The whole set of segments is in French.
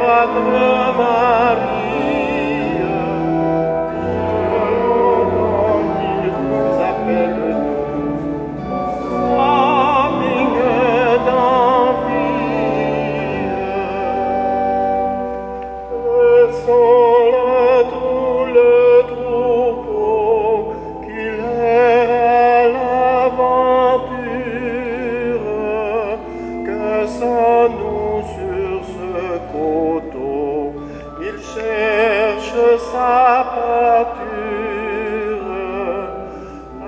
voix de Marie, quand il nous appelle famille d'envie. Laissons-le tout le troupeau qu'il est à l'aventure, que sans nous sur ce coteau, il cherche sa pâture.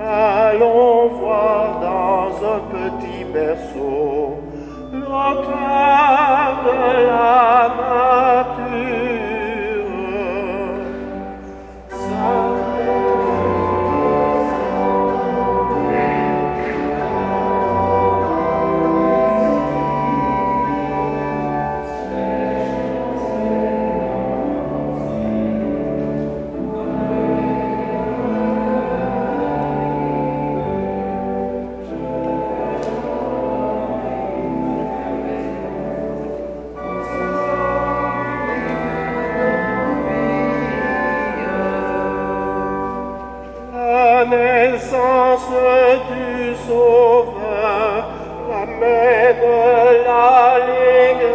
Allons voir dans un petit berceau l'auteur de la nature. La naissance du Sauveur, la mère de l'allégresse,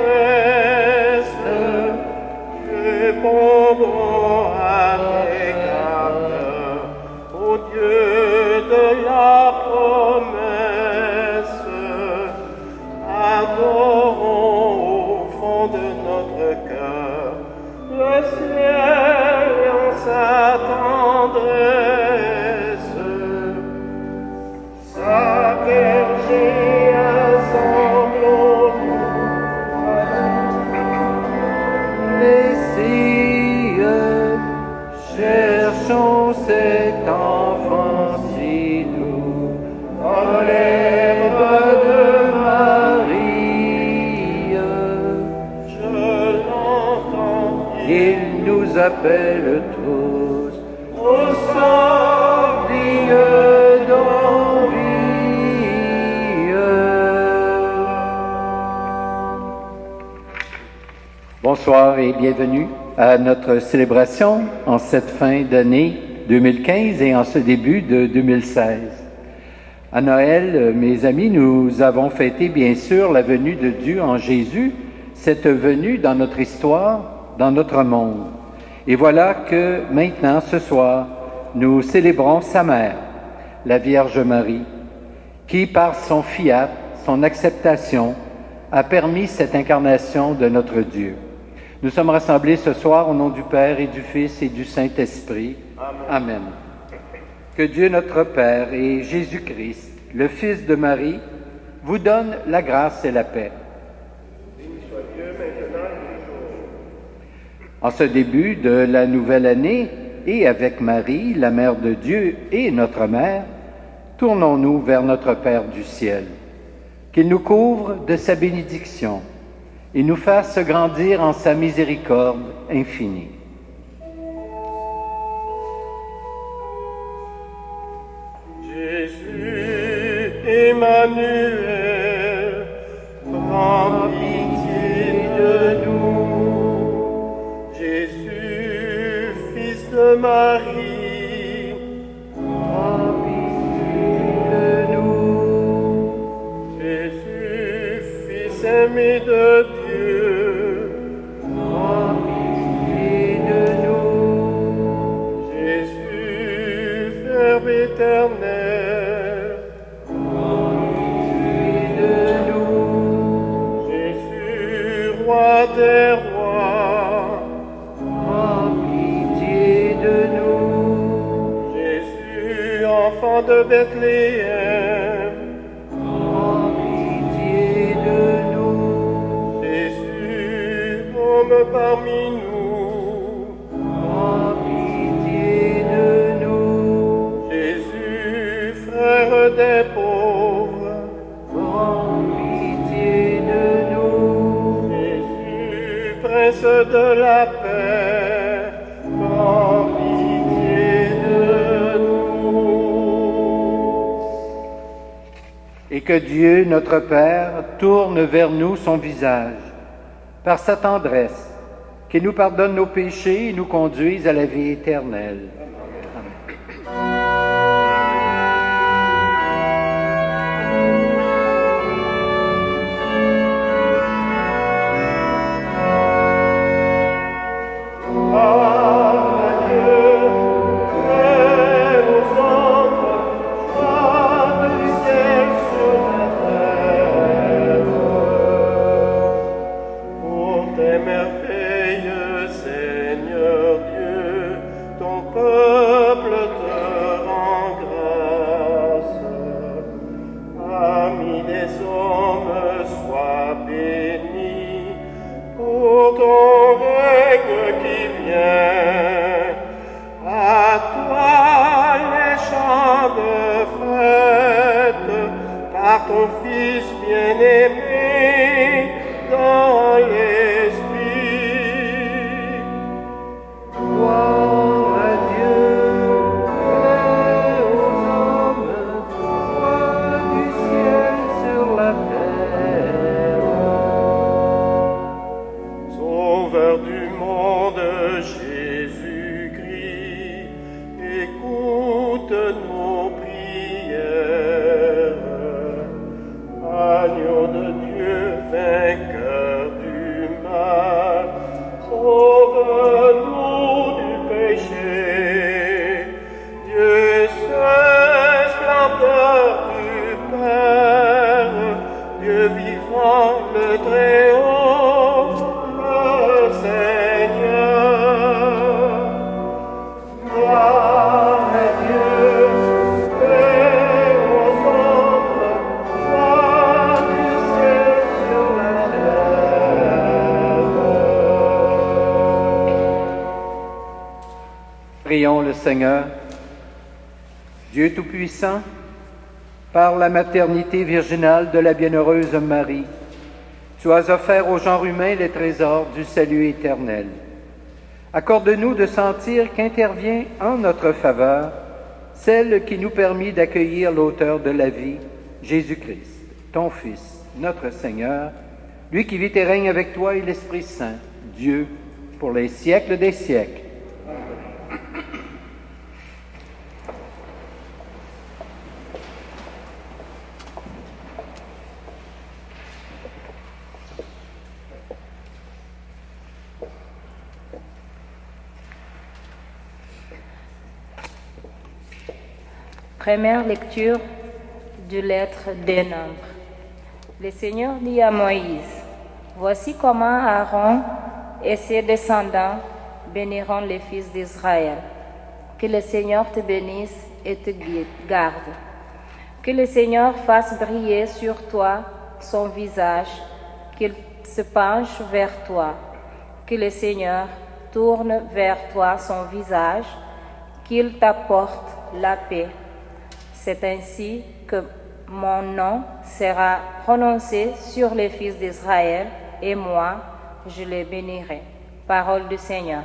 répondons avec ardeur au Dieu de la promesse. Adorons au fond de notre cœur le ciel en sa tendresse. Sa berger assemblons-nous, Messie, cherchons cet enfant si doux, dans l'herbe de Marie. je l'entends Il nous appelle tous au sortir d'envie. Bonsoir et bienvenue à notre célébration en cette fin d'année 2015 et en ce début de 2016. À Noël, mes amis, nous avons fêté bien sûr la venue de Dieu en Jésus, cette venue dans notre histoire, dans notre monde. Et voilà que maintenant, ce soir, nous célébrons sa mère, la Vierge Marie, qui par son fiat, son acceptation, a permis cette incarnation de notre Dieu. Nous sommes rassemblés ce soir au nom du Père et du Fils et du Saint-Esprit. Amen. Que Dieu notre Père et Jésus-Christ, le Fils de Marie, vous donne la grâce et la paix. En ce début de la nouvelle année, et avec Marie, la Mère de Dieu et notre Mère, tournons-nous vers notre Père du ciel. Qu'il nous couvre de sa bénédiction et nous fasse grandir en sa miséricorde infinie. Jésus, Emmanuel, prends pitié de nous. Jésus, Fils de Marie, Prends pitié de nous. Jésus, Fils aimé de Dieu, Prends pitié de nous. Jésus, Verbe éternel, Prends pitié de nous. Jésus, Roi des rois, Prends pitié de nous. Jésus, enfant de Bethléem, Prends pitié de nous. Jésus, homme parmi nous, Prends pitié de nous. Jésus, frère des pauvres, Prends pitié de nous. Jésus, Prince de la paix, prends pitié de nous. Et que Dieu, notre Père, tourne vers nous son visage, par sa tendresse, qu'il nous pardonne nos péchés et nous conduise à la vie éternelle. Ton Fils bien-aimé dans l'Esprit. Gloire à Dieu, paix aux hommes, joie du ciel sur la terre. Sauveur du monde, Jésus-Christ, écoute nos prières. Agneau de Dieu, vainqueur du mal, sauve-nous du péché. Dieu seul, splendeur du Père, Dieu vivant, le Très-Haut, le Seigneur. Gloire à Dieu, paix aux hommes, joie du ciel sur la terre. Prions le Seigneur. Dieu Tout-Puissant, par la maternité virginale de la bienheureuse Marie, tu as offert au genre humain les trésors du salut éternel. Accorde-nous de sentir qu'intervient en notre faveur celle qui nous permit d'accueillir l'auteur de la vie, Jésus-Christ, ton Fils, notre Seigneur, lui qui vit et règne avec toi et l'Esprit Saint, Dieu, pour les siècles des siècles. Première lecture du lettre des Nombres. Le Seigneur dit à Moïse, « Voici comment Aaron et ses descendants béniront les fils d'Israël. Que le Seigneur te bénisse et te garde. Que le Seigneur fasse briller sur toi son visage, qu'il se penche vers toi. Que le Seigneur tourne vers toi son visage, qu'il t'apporte la paix. C'est ainsi que mon nom sera prononcé sur les fils d'Israël, et moi, je les bénirai. » Parole du Seigneur.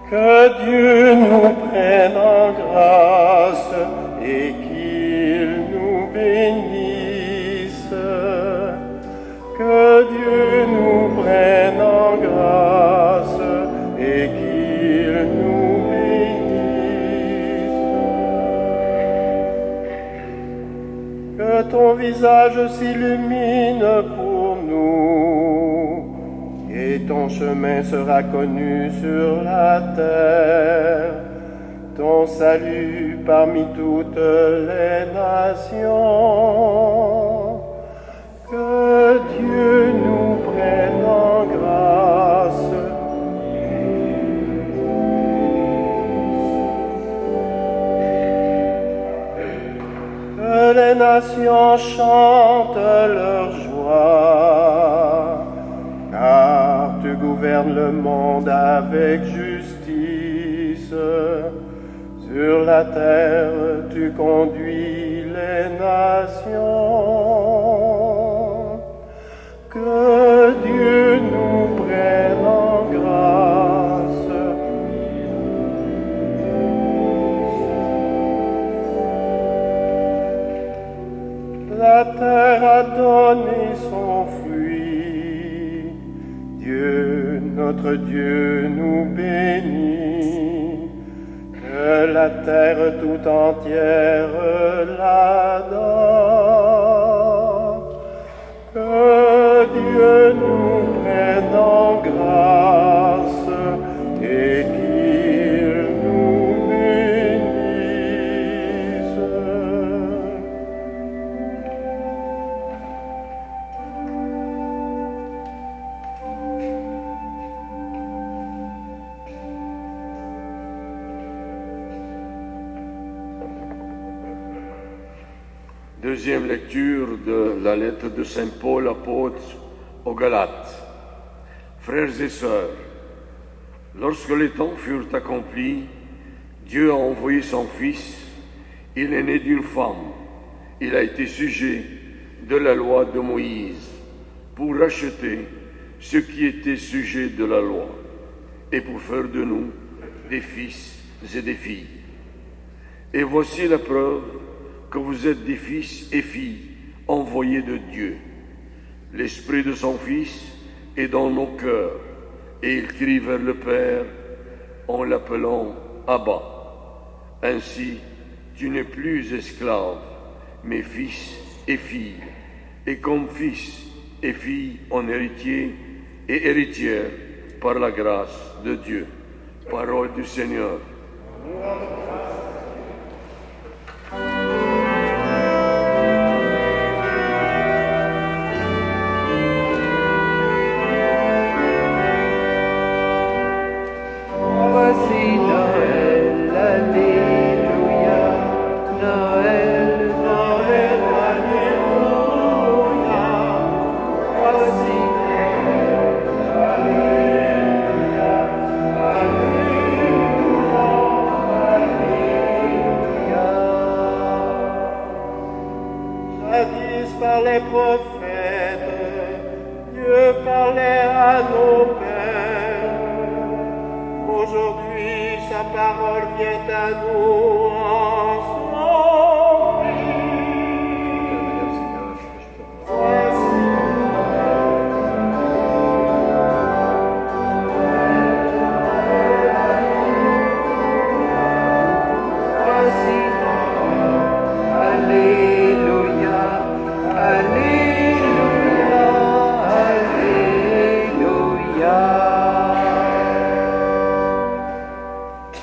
Que Dieu nous prenne en grâce et qu'il nous bénisse. Que Dieu nous prenne en grâce et qu'il nous bénisse. Que ton visage s'illumine pour nous et ton chemin sera connu sur la terre, ton salut parmi toutes les nations. Que Dieu nous prenne en grâce. Que les nations chantent leur joie, car tu gouvernes le monde avec justice. Sur la terre, tu conduis les nations. La terre a donné son fruit. Dieu, notre Dieu, nous bénit. Que la terre tout entière l'adore. Que Dieu nous prenne en grâce et qu'il nous bénisse. Deuxième lecture de la lettre de Saint Paul apôtre aux Galates. Frères et sœurs, lorsque les temps furent accomplis, Dieu a envoyé son Fils. Il est né d'une femme. Il a été sujet de la loi de Moïse pour racheter ceux qui étaient sujets de la loi et pour faire de nous des fils et des filles. Et voici la preuve que vous êtes des fils et filles envoyés de Dieu. L'Esprit de son Fils est dans nos cœurs, et il crie vers le Père en l'appelant Abba. Ainsi, tu n'es plus esclave, mais fils et fille, et comme fils et fille en héritier et héritière par la grâce de Dieu. Parole du Seigneur.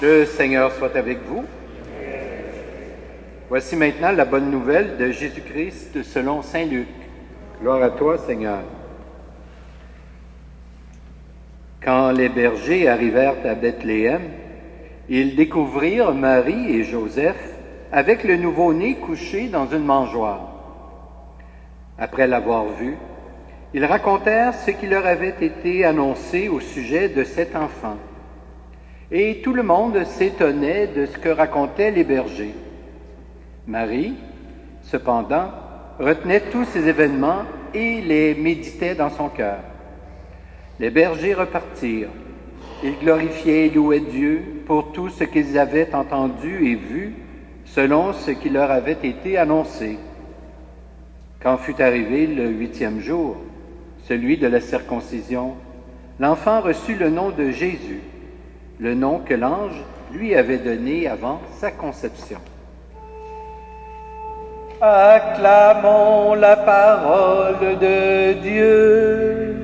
Le Seigneur soit avec vous. Voici maintenant la bonne nouvelle de Jésus-Christ selon saint Luc. Gloire à toi, Seigneur. Quand les bergers arrivèrent à Bethléem, ils découvrirent Marie et Joseph avec le nouveau-né couché dans une mangeoire. Après l'avoir vu, ils racontèrent ce qui leur avait été annoncé au sujet de cet enfant. Et tout le monde s'étonnait de ce que racontaient les bergers. Marie, cependant, retenait tous ces événements et les méditait dans son cœur. Les bergers repartirent. Ils glorifiaient et louaient Dieu pour tout ce qu'ils avaient entendu et vu, selon ce qui leur avait été annoncé. Quand fut arrivé le 8e jour, celui de la circoncision, l'enfant reçut le nom de Jésus, le nom que l'ange lui avait donné avant sa conception. Acclamons la parole de Dieu.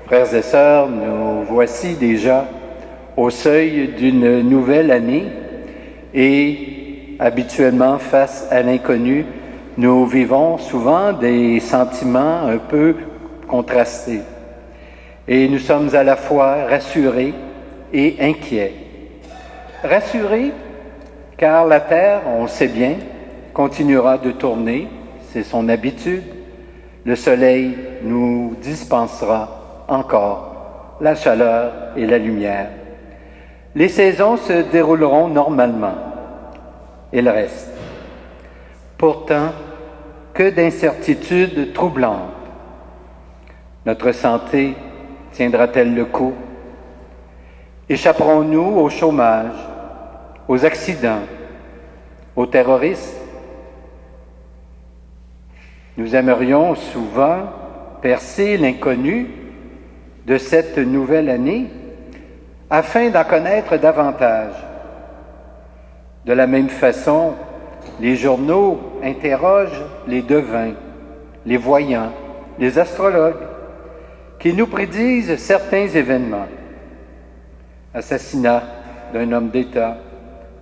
Frères et sœurs, nous voici déjà au seuil d'une nouvelle année et habituellement face à l'inconnu, nous vivons souvent des sentiments un peu contrastés. Et nous sommes à la fois rassurés et inquiets. Rassurés car la Terre, on le sait bien, continuera de tourner, c'est son habitude. Le soleil nous dispensera encore la chaleur et la lumière. Les saisons se dérouleront normalement. Il reste. Pourtant, que d'incertitudes troublantes. Notre santé tiendra-t-elle le coup? Échapperons-nous au chômage, aux accidents, aux terroristes? Nous aimerions souvent percer l'inconnu de cette nouvelle année afin d'en connaître davantage. De la même façon, les journaux interrogent les devins, les voyants, les astrologues, qui nous prédisent certains événements. Assassinat d'un homme d'État,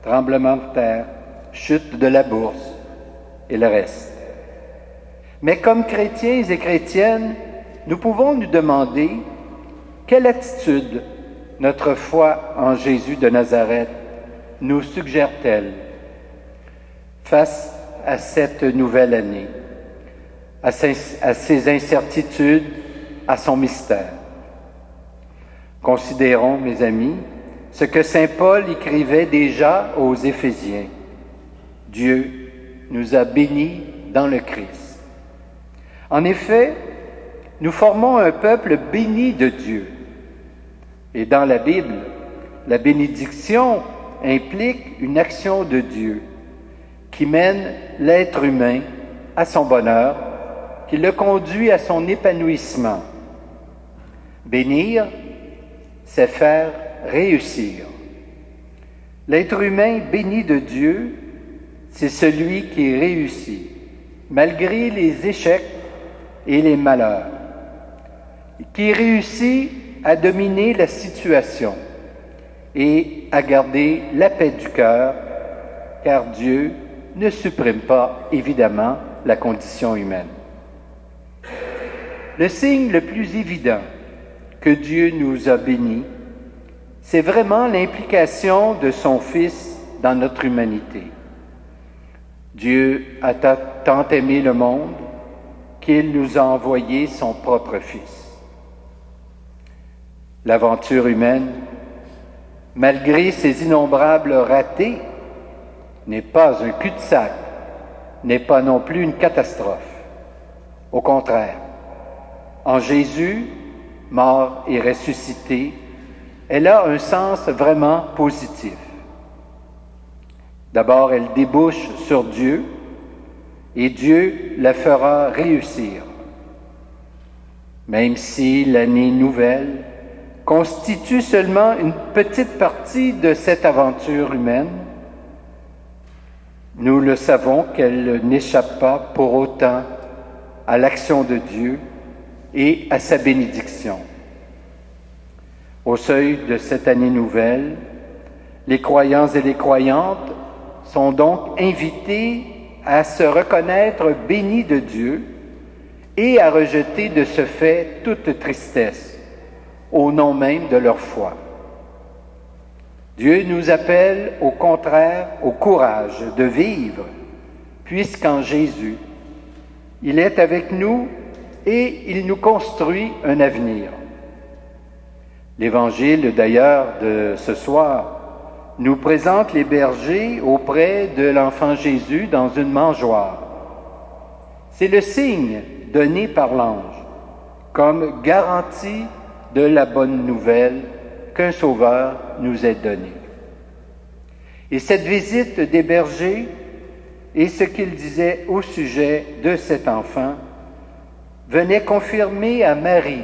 tremblement de terre, chute de la bourse et le reste. Mais comme chrétiens et chrétiennes, nous pouvons nous demander quelle attitude notre foi en Jésus de Nazareth nous suggère-t-elle face à cette nouvelle année, à ses incertitudes, à son mystère. Considérons, mes amis, ce que saint Paul écrivait déjà aux Éphésiens. Dieu nous a bénis dans le Christ. En effet, nous formons un peuple béni de Dieu. Et dans la Bible, la bénédiction implique une action de Dieu qui mène l'être humain à son bonheur, qui le conduit à son épanouissement. Bénir, c'est faire réussir. L'être humain béni de Dieu, c'est celui qui réussit, malgré les échecs et les malheurs, qui réussit à dominer la situation et à garder la paix du cœur, car Dieu ne supprime pas, évidemment, la condition humaine. Le signe le plus évident que Dieu nous a bénis, c'est vraiment l'implication de son Fils dans notre humanité. Dieu a tant aimé le monde qu'il nous a envoyé son propre Fils. L'aventure humaine, malgré ses innombrables ratés, n'est pas un cul-de-sac, n'est pas non plus une catastrophe. Au contraire, en Jésus, mort et ressuscité, elle a un sens vraiment positif. D'abord, elle débouche sur Dieu et Dieu la fera réussir. Même si l'année nouvelle constitue seulement une petite partie de cette aventure humaine, nous le savons qu'elle n'échappe pas pour autant à l'action de Dieu et à sa bénédiction. Au seuil de cette année nouvelle, les croyants et les croyantes sont donc invités à se reconnaître bénis de Dieu et à rejeter de ce fait toute tristesse, au nom même de leur foi. Dieu nous appelle au contraire au courage de vivre, puisqu'en Jésus, il est avec nous et il nous construit un avenir. L'Évangile, d'ailleurs, de ce soir, nous présente les bergers auprès de l'enfant Jésus dans une mangeoire. C'est le signe donné par l'ange, comme garantie de la bonne nouvelle qu'un Sauveur nous est donné. Et cette visite des bergers et ce qu'ils disaient au sujet de cet enfant venait confirmer à Marie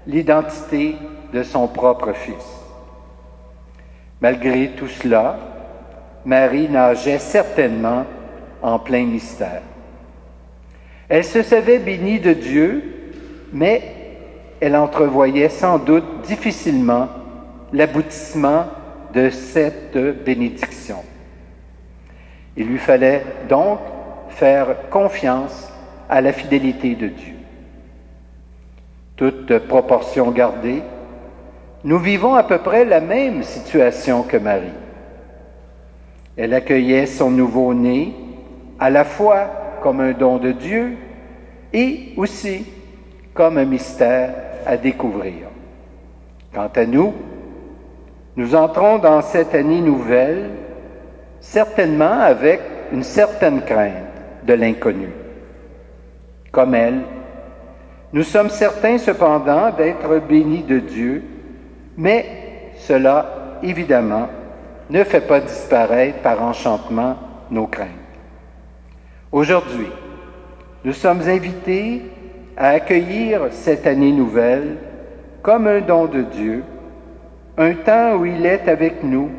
l'identité de son propre fils. Malgré tout cela, Marie nageait certainement en plein mystère. Elle se savait bénie de Dieu, mais elle entrevoyait sans doute difficilement l'aboutissement de cette bénédiction. Il lui fallait donc faire confiance à la fidélité de Dieu. Toute proportion gardée, nous vivons à peu près la même situation que Marie. Elle accueillait son nouveau-né à la fois comme un don de Dieu et aussi comme un mystère à découvrir. Quant à nous, nous entrons dans cette année nouvelle certainement avec une certaine crainte de l'inconnu. Comme elle, nous sommes certains cependant d'être bénis de Dieu, mais cela, évidemment, ne fait pas disparaître par enchantement nos craintes. Aujourd'hui, nous sommes invités à accueillir cette année nouvelle comme un don de Dieu, un temps où il est avec nous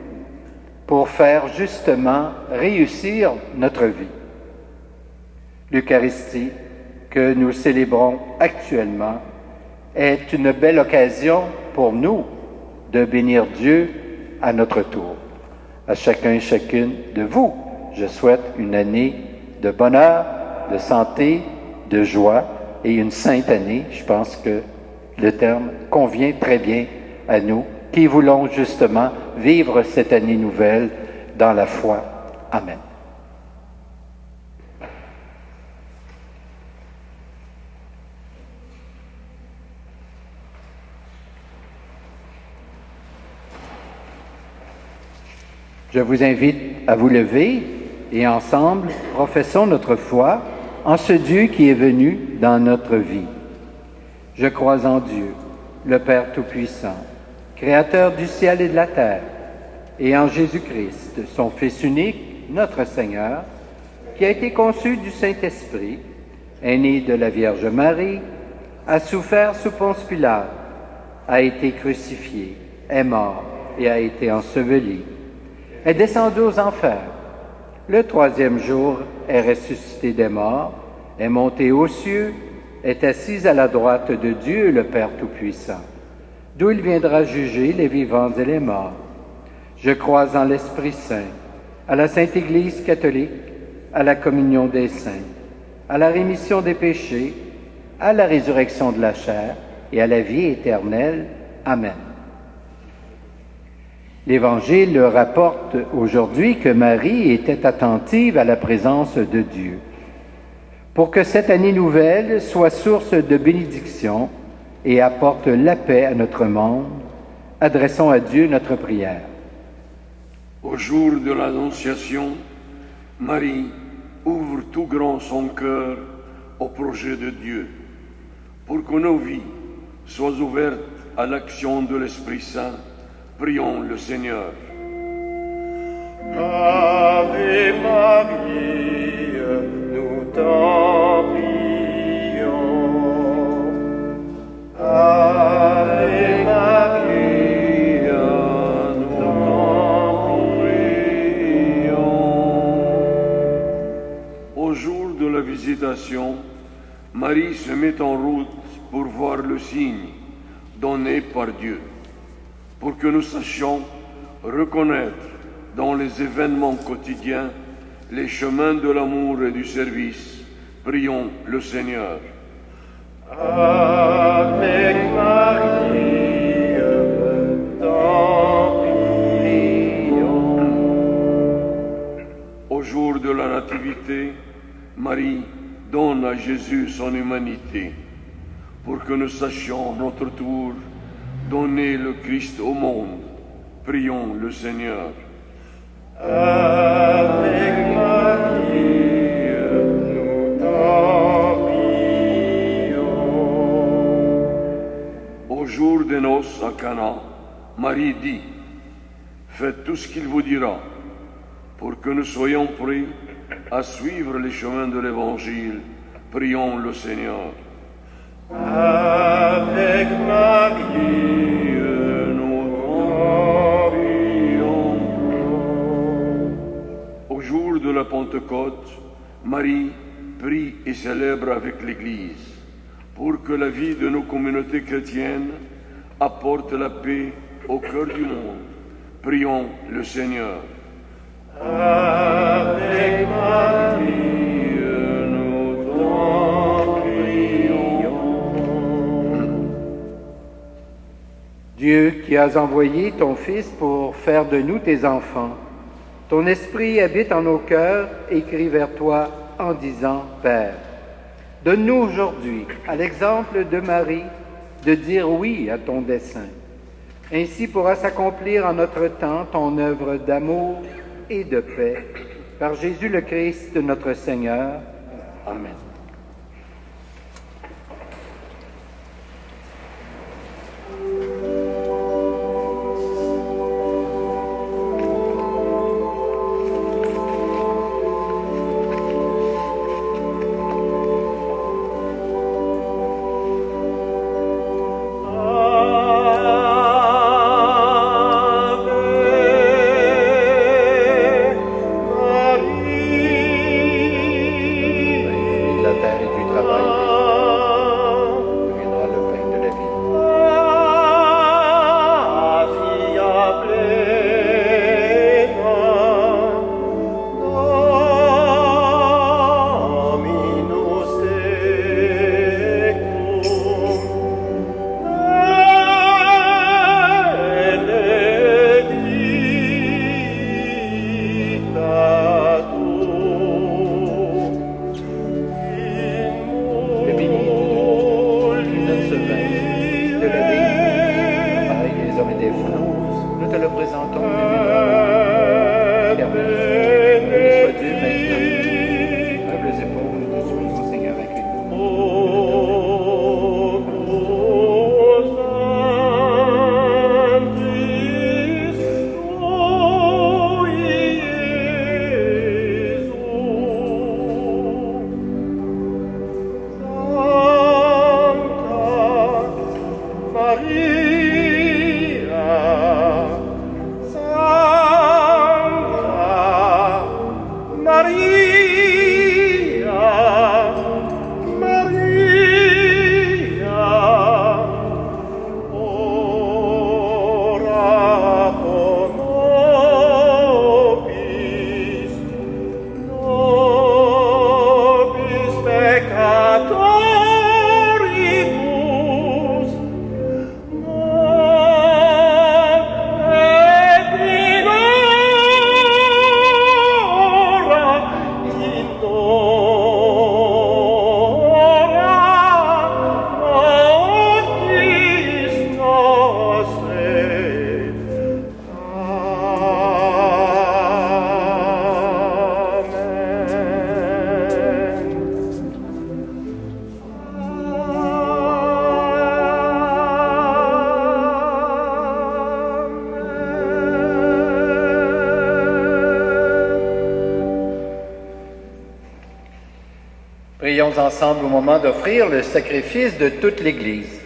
pour faire justement réussir notre vie. L'Eucharistie que nous célébrons actuellement est une belle occasion pour nous de bénir Dieu à notre tour. À chacun et chacune de vous, je souhaite une année de bonheur, de santé, de joie et une sainte année. Je pense que le terme convient très bien à nous qui voulons justement vivre cette année nouvelle dans la foi. Amen. Je vous invite à vous lever et ensemble, professons notre foi en ce Dieu qui est venu dans notre vie. Je crois en Dieu, le Père Tout-Puissant, Créateur du ciel et de la terre, et en Jésus-Christ, son Fils unique, notre Seigneur, qui a été conçu du Saint-Esprit, est né de la Vierge Marie, a souffert sous Ponce Pilate, a été crucifié, est mort et a été enseveli, est descendu aux enfers. Le troisième jour est ressuscité des morts, est monté aux cieux, est assis à la droite de Dieu, le Père Tout-Puissant, d'où il viendra juger les vivants et les morts. Je crois en l'Esprit Saint, à la Sainte Église catholique, à la communion des saints, à la rémission des péchés, à la résurrection de la chair et à la vie éternelle. Amen. L'Évangile rapporte aujourd'hui que Marie était attentive à la présence de Dieu. Pour que cette année nouvelle soit source de bénédiction et apporte la paix à notre monde, adressons à Dieu notre prière. Au jour de l'Annonciation, Marie ouvre tout grand son cœur au projet de Dieu, pour que nos vies soient ouvertes à l'action de l'Esprit Saint. Prions le Seigneur. Ave Maria, nous t'en prions. Ave Maria, nous t'en prions. Au jour de la visitation, Marie se met en route pour voir le signe donné par Dieu, pour que nous sachions reconnaître dans les événements quotidiens les chemins de l'amour et du service. Prions le Seigneur. Avec Marie, t'en prions. Au jour de la Nativité, Marie donne à Jésus son humanité, pour que nous sachions à notre tour donner le Christ au monde. Prions le Seigneur. Avec Marie, nous t'en prions. Au jour des noces à Cana, Marie dit: faites tout ce qu'il vous dira, pour que nous soyons prêts à suivre les chemins de l'Évangile. Prions le Seigneur. Avec Marie, nous t'en prions. Au jour de la Pentecôte, Marie prie et célèbre avec l'Église pour que la vie de nos communautés chrétiennes apporte la paix au cœur du monde. Prions le Seigneur. Avec Marie, nous t'en prions. Dieu qui as envoyé ton Fils pour faire de nous tes enfants, ton esprit habite en nos cœurs et crie vers toi en disant: Père, donne-nous aujourd'hui, à l'exemple de Marie, de dire oui à ton dessein. Ainsi pourra s'accomplir en notre temps ton œuvre d'amour et de paix. Par Jésus le Christ, notre Seigneur. Amen. Prions ensemble au moment d'offrir le sacrifice de toute l'Église.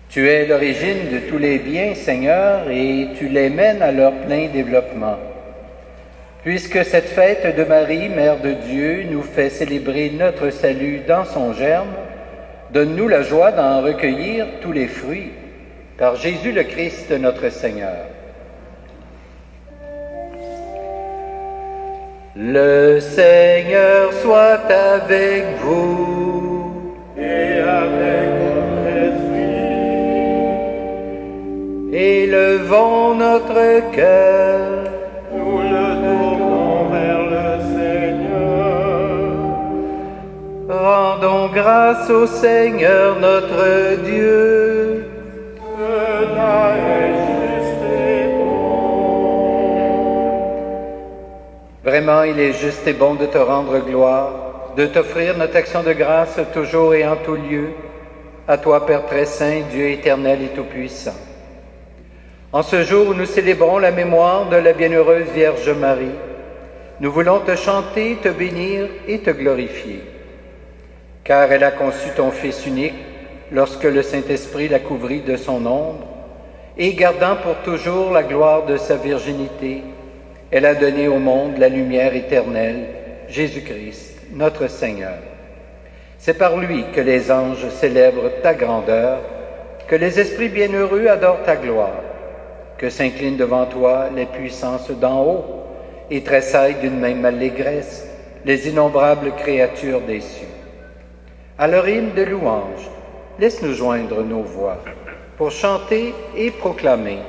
Tu es l'origine de tous les biens, Seigneur, et tu les mènes à leur plein développement. Puisque cette fête de Marie, Mère de Dieu, nous fait célébrer notre salut dans son germe, donne-nous la joie d'en recueillir tous les fruits. Par Jésus le Christ, notre Seigneur. Le Seigneur soit avec vous et avec votre esprit. Élevons notre cœur. Nous le tournons vers le Seigneur. Rendons grâce au Seigneur notre Dieu. Cela est juste et bon. Vraiment, il est juste et bon de te rendre gloire, de t'offrir notre action de grâce toujours et en tout lieu, à toi, Père très saint, Dieu éternel et tout-puissant. En ce jour où nous célébrons la mémoire de la bienheureuse Vierge Marie, nous voulons te chanter, te bénir et te glorifier. Car elle a conçu ton Fils unique lorsque le Saint-Esprit la couvrit de son ombre, et gardant pour toujours la gloire de sa virginité, elle a donné au monde la lumière éternelle, Jésus-Christ, notre Seigneur. C'est par lui que les anges célèbrent ta grandeur, que les esprits bienheureux adorent ta gloire, que s'inclinent devant toi les puissances d'en haut et tressaillent d'une même allégresse les innombrables créatures des cieux. À leur hymne de louange, laisse-nous joindre nos voix pour chanter et proclamer.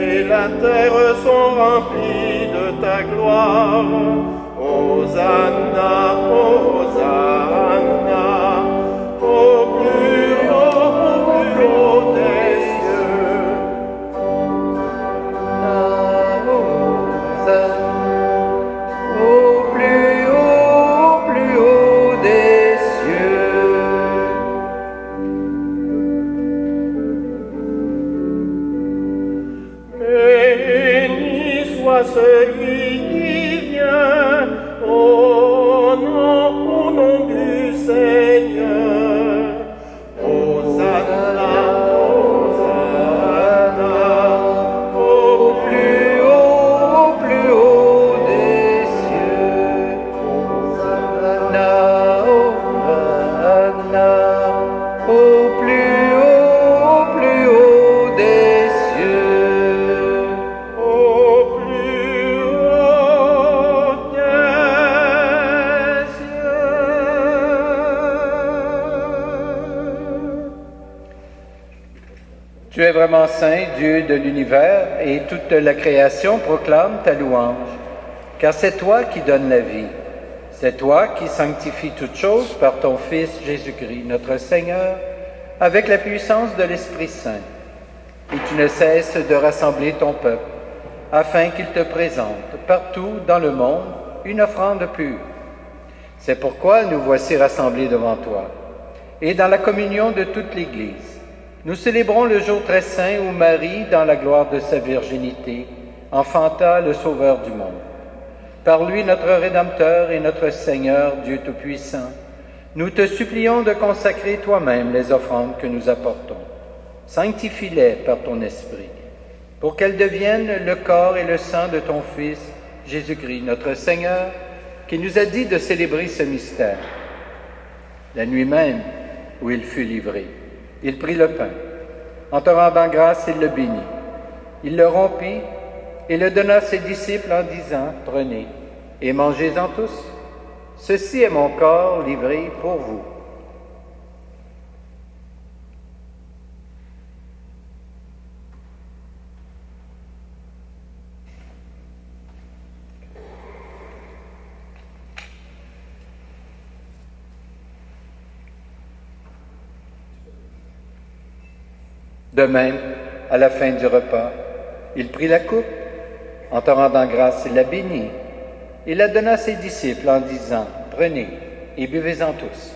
et la terre sont remplies de ta gloire. Hosanna, Hosanna, au plus haut des cieux. Au plus haut des cieux. Béni soit celui qui vient au nom du Seigneur. Hosanna, Hosanna, au plus haut des cieux. Hosanna, Hosanna, au plus haut des cieux. au plus haut des cieux. Tu es vraiment saint, Dieu de l'univers, et toute la création proclame ta louange. Car c'est toi qui donnes la vie. C'est toi qui sanctifies toutes choses par ton Fils Jésus-Christ, notre Seigneur, avec la puissance de l'Esprit Saint. Et tu ne cesses de rassembler ton peuple, afin qu'il te présente partout dans le monde une offrande pure. C'est pourquoi nous voici rassemblés devant toi. Et dans la communion de toute l'Église, nous célébrons le jour très saint où Marie, dans la gloire de sa virginité, enfanta le Sauveur du monde. Par lui, notre Rédempteur et notre Seigneur, Dieu Tout-Puissant, nous te supplions de consacrer toi-même les offrandes que nous apportons. Sanctifie-les par ton Esprit, pour qu'elles deviennent le corps et le sang de ton Fils, Jésus-Christ, notre Seigneur, qui nous a dit de célébrer ce mystère. La nuit même où il fut livré, il prit le pain. En te rendant grâce, il le bénit. Il le rompit et le donna à ses disciples en disant, « Prenez et mangez-en tous. Ceci est mon corps livré pour vous. » De même, à la fin du repas, il prit la coupe. En te rendant grâce, il la bénit. Il la donna à ses disciples en disant, « Prenez et buvez-en tous,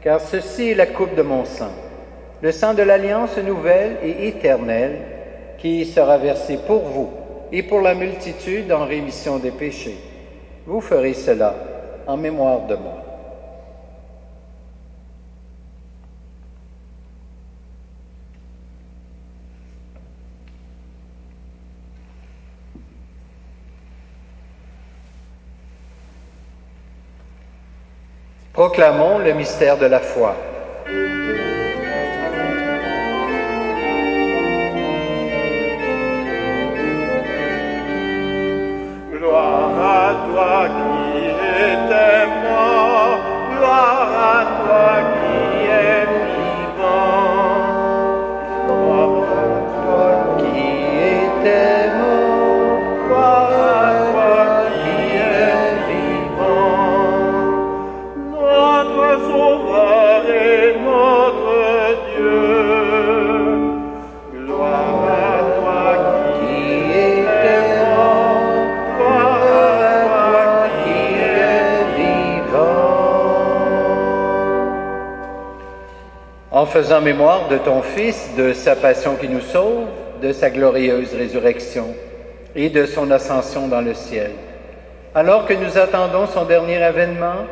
car ceci est la coupe de mon sang, le sang de l'alliance nouvelle et éternelle, qui sera versé pour vous et pour la multitude en rémission des péchés. Vous ferez cela en mémoire de moi. » Proclamons le mystère de la foi. Gloire à toi qui étais mort, gloire à toi qui es vivant. Gloire à toi Qui était mort, gloire à toi qui es vivant. Notre Sauveur et notre Dieu. Gloire à toi qui étais mort, gloire à toi qui es vivant. En faisant mémoire de ton Fils, de sa passion qui nous sauve, de sa glorieuse résurrection et de son ascension dans le ciel, alors que nous attendons son dernier avènement,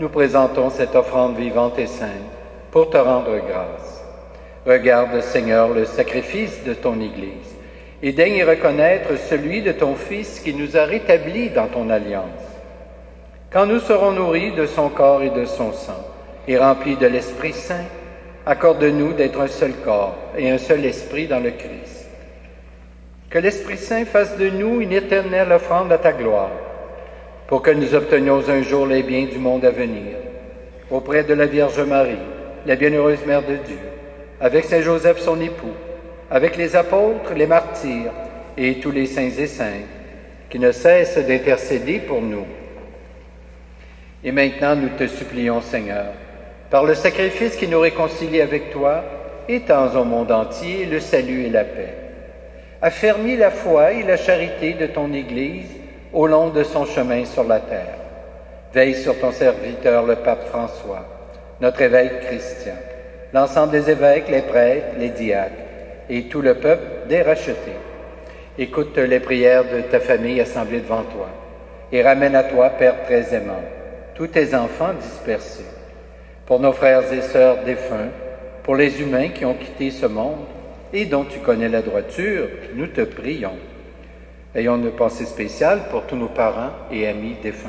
nous présentons cette offrande vivante et sainte pour te rendre grâce. Regarde, Seigneur, le sacrifice de ton Église et daigne y reconnaître celui de ton Fils qui nous a rétablis dans ton alliance. Quand nous serons nourris de son corps et de son sang et remplis de l'Esprit Saint, accorde-nous d'être un seul corps et un seul esprit dans le Christ. Que l'Esprit Saint fasse de nous une éternelle offrande à ta gloire, pour que nous obtenions un jour les biens du monde à venir, auprès de la Vierge Marie, la bienheureuse Mère de Dieu, avec Saint Joseph son époux, avec les apôtres, les martyrs et tous les saints et saintes, qui ne cessent d'intercéder pour nous. Et maintenant, nous te supplions, Seigneur, par le sacrifice qui nous réconcilie avec toi, étends au monde entier le salut et la paix. Affermis la foi et la charité de ton Église au long de son chemin sur la terre. Veille sur ton serviteur, le pape François, notre évêque Christian, l'ensemble des évêques, les prêtres, les diacres et tout le peuple des rachetés. Écoute les prières de ta famille assemblée devant toi et ramène à toi, Père très aimant, tous tes enfants dispersés. Pour nos frères et sœurs défunts, pour les humains qui ont quitté ce monde et dont tu connais la droiture, nous te prions. Ayons une pensée spéciale pour tous nos parents et amis défunts.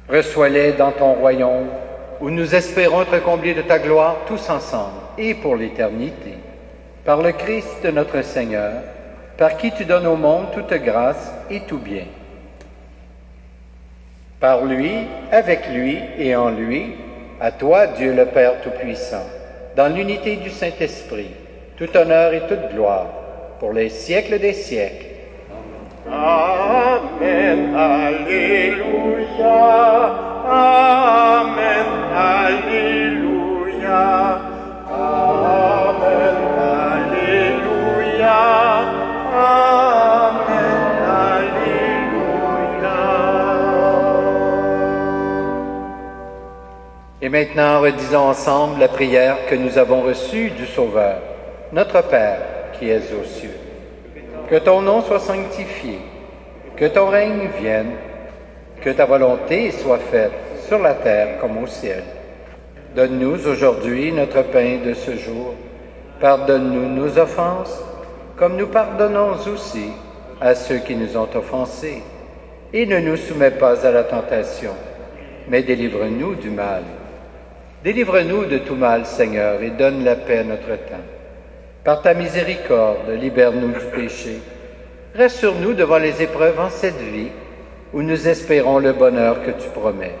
Reçois-les dans ton royaume, où nous espérons être comblés de ta gloire tous ensemble et pour l'éternité. Par le Christ notre Seigneur, par qui tu donnes au monde toute grâce et tout bien. Par lui, avec lui et en lui, à toi, Dieu le Père Tout-Puissant, dans l'unité du Saint-Esprit, tout honneur et toute gloire, pour les siècles des siècles. Amen, Alléluia, Amen, Alléluia, Amen, Alléluia, Amen, Alléluia. Et maintenant, redisons ensemble la prière que nous avons reçue du Sauveur. Notre Père, qui es aux cieux, que ton nom soit sanctifié, que ton règne vienne, que ta volonté soit faite sur la terre comme au ciel. Donne-nous aujourd'hui notre pain de ce jour. Pardonne-nous nos offenses, comme nous pardonnons aussi à ceux qui nous ont offensés. Et ne nous soumets pas à la tentation, mais délivre-nous du mal. Délivre-nous de tout mal, Seigneur, et donne la paix à notre temps. Par ta miséricorde, libère-nous du péché. Rassure-nous devant les épreuves en cette vie, où nous espérons le bonheur que tu promets,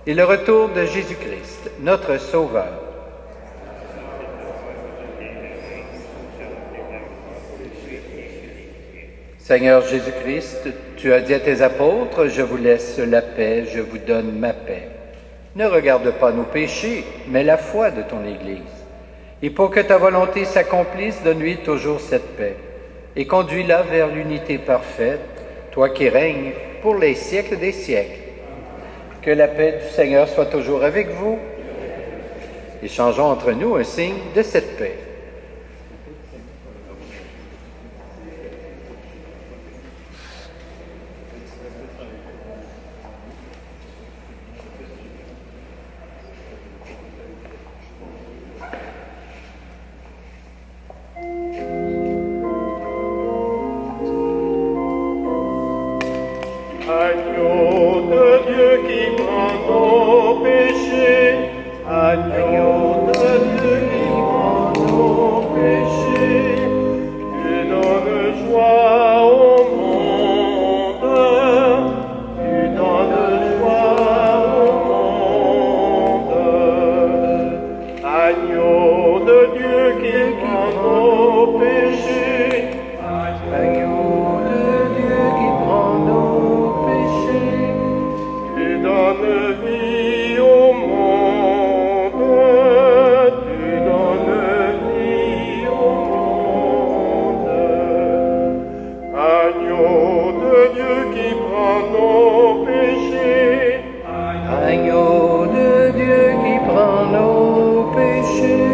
et le retour de Jésus-Christ, notre Sauveur. Seigneur Jésus-Christ, tu as dit à tes apôtres, « Je vous laisse la paix, je vous donne ma paix. » Ne regarde pas nos péchés, mais la foi de ton Église. Et pour que ta volonté s'accomplisse, donne-lui toujours cette paix, et conduis-la vers l'unité parfaite, toi qui règnes pour les siècles des siècles. Que la paix du Seigneur soit toujours avec vous. Échangeons entre nous un signe de cette paix. Agneau de Dieu qui prend nos péchés, agneau de Dieu qui prend nos péchés, tu donnes joie au monde, tu donnes joie au monde. Agneau de Dieu qui prend nos péchés, agneau de Dieu qui prend nos péchés, tu donnes vie au monde, tu donnes vie au monde. Agneau de Dieu qui prend nos péchés, Agneau de Dieu qui prend nos péchés,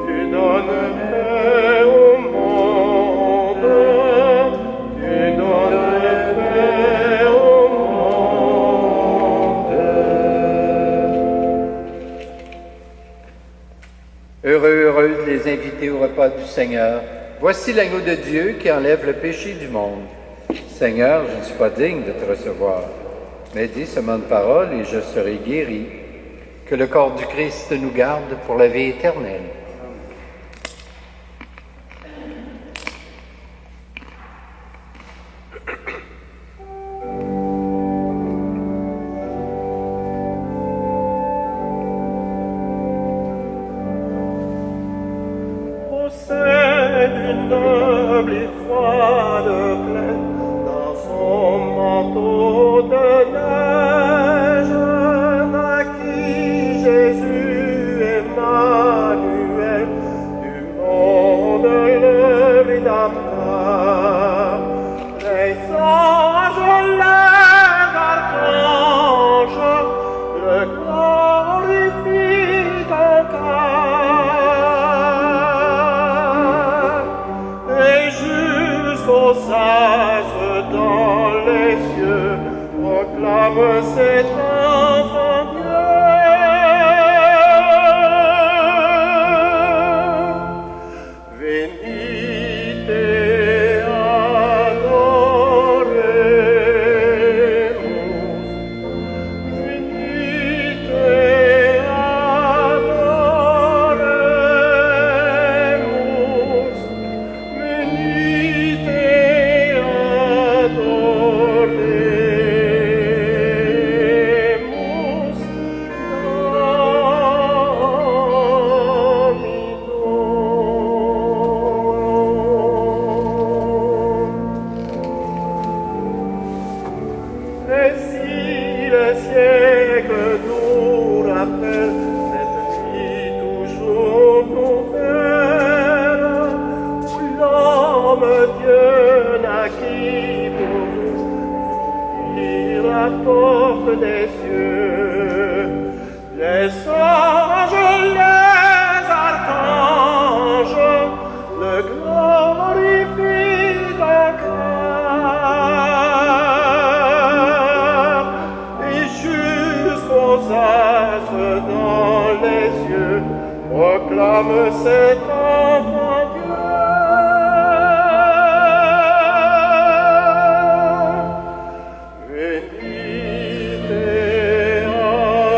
tu donnes paix au monde, tu donnes paix au monde. Heureux, heureuses les invités au repas du Seigneur. Voici l'agneau de Dieu qui enlève le péché du monde. Seigneur, je ne suis pas digne de te recevoir, mais dis seulement une parole et je serai guéri. Que le corps du Christ nous garde pour la vie éternelle. plus froide plaine, dans son manteau de neige, naquit Jésus Emmanuel, du monde le Rédempteur. Les anges, les archanges, le glorifient encore. Et jusqu'aux astres dans les cieux, proclame cet enfant Dieu. Venite et adoremus. Venite et adoremus. Venite et adoremus. Et si le siècle nous rappelle cette vie toujours nouvelle, où l'homme Dieu naquit pour nous, ouvrir la porte des cieux, les anges, les archanges, le glorifient encore. Et jusqu'aux astres dans les cieux, proclame cet enfant Dieu. Venite et adoremus.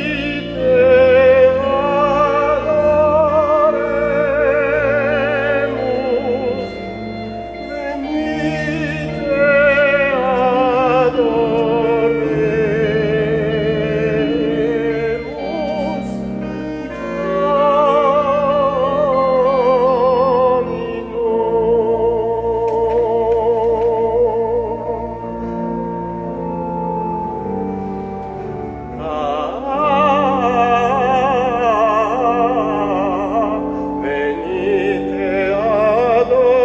Venite et adoremus. Venite et adoremus. Venite et adoremus.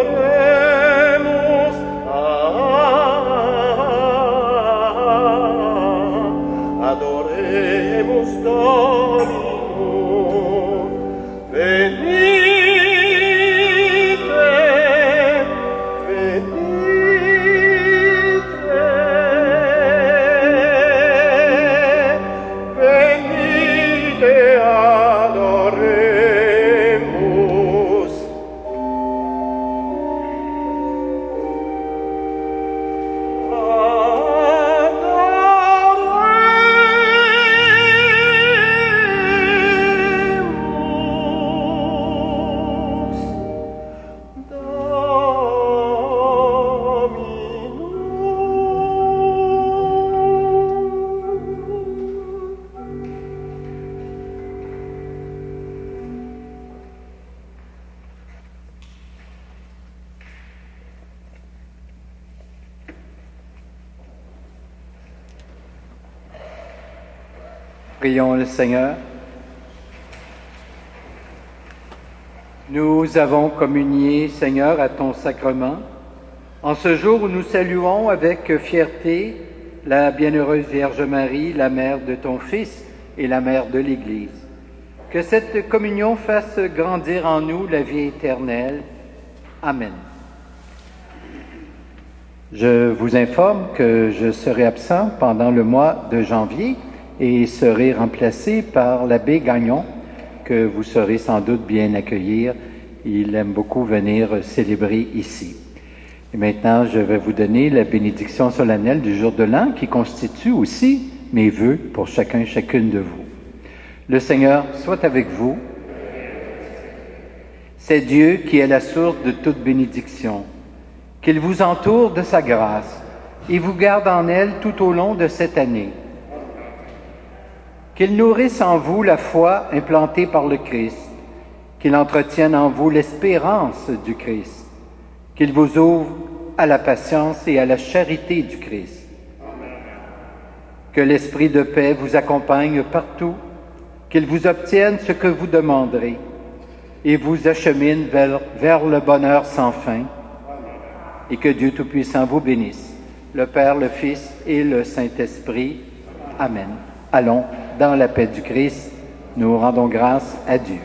Adoremus Dominum. Venite, venite, venite adoremus. Adoremus Prions le Seigneur. Nous avons communié, Seigneur, à ton sacrement, en ce jour où nous saluons avec fierté la bienheureuse Vierge Marie, la mère de ton Fils et la mère de l'Église. Que cette communion fasse grandir en nous la vie éternelle. Amen. Je vous informe que je serai absent pendant le mois de janvier et serai remplacé par l'abbé Gagnon, que vous saurez sans doute bien accueillir. Il aime beaucoup venir célébrer ici. Et maintenant, je vais vous donner la bénédiction solennelle du jour de l'an qui constitue aussi mes vœux pour chacun et chacune de vous. Le Seigneur soit avec vous. C'est Dieu qui est la source de toute bénédiction. Qu'il vous entoure de sa grâce et vous garde en elle tout au long de cette année. qu'il nourrisse en vous la foi implantée par le Christ, qu'il entretienne en vous l'espérance du Christ, qu'il vous ouvre à la patience et à la charité du Christ. Que l'esprit de paix vous accompagne partout, qu'il vous obtienne ce que vous demanderez et vous achemine vers le bonheur sans fin, et que Dieu Tout-Puissant vous bénisse, le Père, le Fils et le Saint-Esprit. Amen. Allons, dans la paix du Christ, nous rendons grâce à Dieu.